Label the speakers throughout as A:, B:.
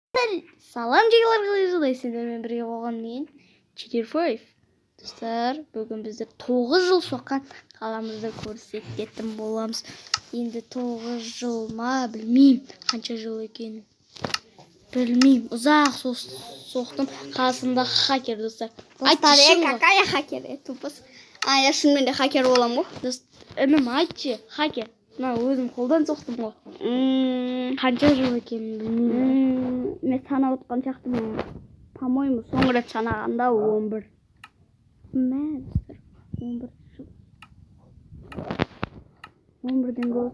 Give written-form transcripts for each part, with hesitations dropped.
A: Салам жегалар, қалай жағдай? Сендермен бірге болған мен Читерфоев. Достар, бүгін біздер 9 жыл соққан қаламызды көрсететін боламыз. Енді 9 жыл ма, білмеймін, қанша жыл екенін білмеймін. Ұзақ соқтым. Қасымда хакер, достар.
B: Достар, какая хакер? Тупос. Я шынымен де хакер боламын ғой.
A: Інім, айтшы, хакер. Мына өзім қолдан соқтым ғой. Қанша жыл екенін білмеймін.
B: Мен санап отқан шақтым. По-моему, соңғы рет санағанда 11.
A: Мә, достар, 11 жыл.
B: 11-ден көп.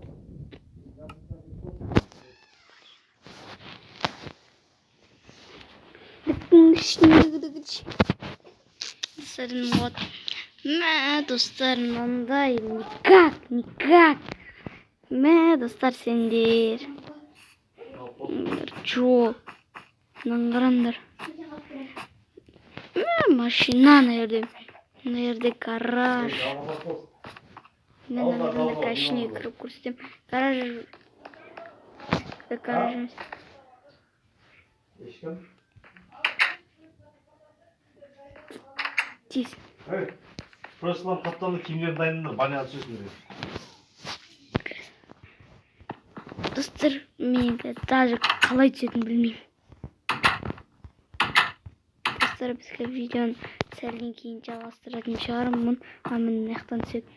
A: Мә, достар, мынандай никак. Мә, достар, сендер. Жол. Наңғарандар. Мә, машина, наверде гараж. Мен аңғаранда кашіне кіріп көрсетем. Гараж емес. Тиз.
C: Прошлом қаптанды киімдерін дайындыңдар, баняға түсесіңдер.
A: Достар, мен даже қалай түсетін білмеймін. Достар, бізге видеоны сәлден кейін жалғастыратын шығармын. Мына мынаяқтан түседі.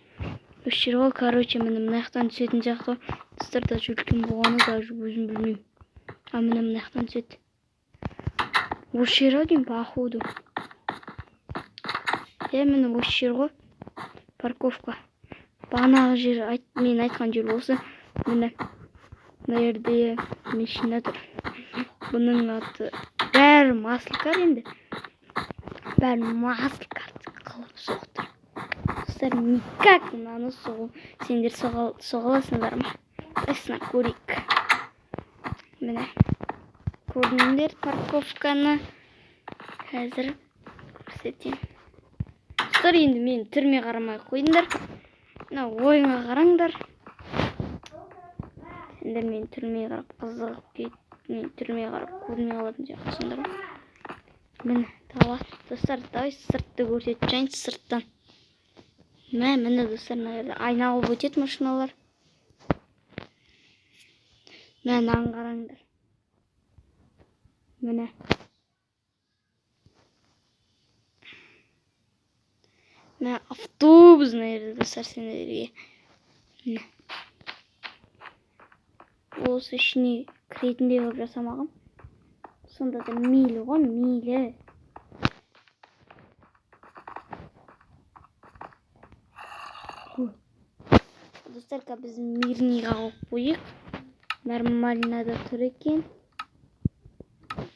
A: Өшір ғой, короче, мынаяқтан түсетін жақты. Достар, даже үлкен болғаны даже өзім білмеймін. Мынаяқтан түседі. Осы жер деймін, походу. Міне осы жер ғой. Парковка. Бағанағы жер, мен айтқан жер осы. Міне. Мына жерде машина тұр. Бұның аты бәрі маслкар енді. Бәрі маслкар қылып соқтыр. Достар, никак мынаны соғу. Сендер соғыласыңдар ма? Осына көрейік. Міне. Көрдіңдер парковканы. Қазір көрсетейін. Достар, енді мен түрме қарамай қойдыңдар. Мына ойыңа қараңдар. Сендер мен түрмеге қарап қызығып кетіп, мен түрмеге қарап көрмей қалатын сияқтысыңдар ғой. Міне, тауа. Достар, давай сыртты көрсетіп жайын, сырттан. Міне, достар, айна болып өтеді машиналар. Міне, қараңдар. Міне. Міне, автобус, достар, сендерге. Міне. Осы ішіне кіретіндей болып жасамағым. Сонда да мейлі ғой, мейлі. Достар, біз мирныйға қойып қойық. Нормальнада тұр екен.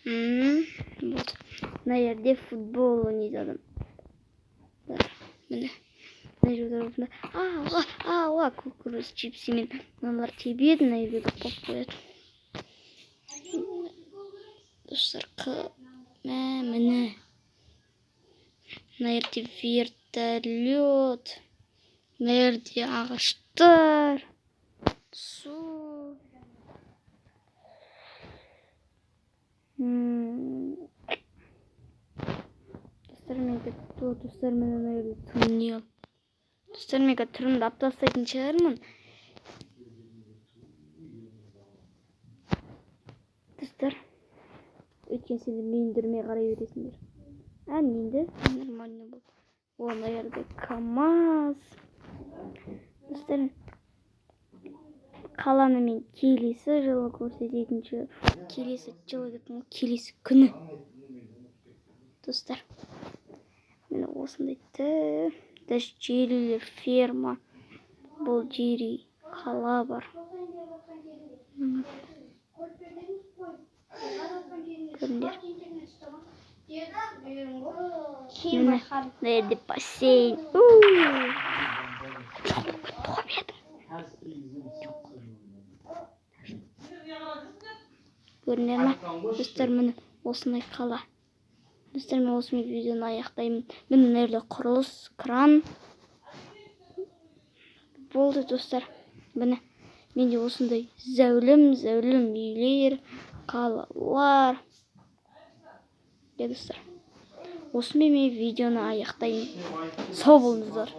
A: Мына жерде футбол ойнайды адам. Міне. Ала, көкіріз чипсімен мыналар тебеді, мына жерге қойып қояды. Достар, міне. Мына жерде вертолет. Мына жерде ағаштар. Су. Достар, мына жерде туннел. Достар, мен түрімді аптастайтын шығармын. Достар, өткен сендер мен дүрмей қарай бересіңдер. Енді нормально болды. Оны жерде КамАЗ. Достар, қаланы мен келесі жылы көрсететін шығар. Келесі жылы деп, келесі күні. Достар, мен осындайды. Даже жерілер ферма. Бұл жері қала бар. Көріндер. Міне, нәрде бассейн. Жоқ, тұғым едім. Көріндер ма? Достар, міне осындай қала. Достар, мен осымен видеоны аяқтаймын. Міне нәрде құрылыс, кран. Болды, достар. Міне, менде осындай зәулім үйлер, қалалар. Достар, осымен мен видеоны аяқтаймын. Сау болыңыздар.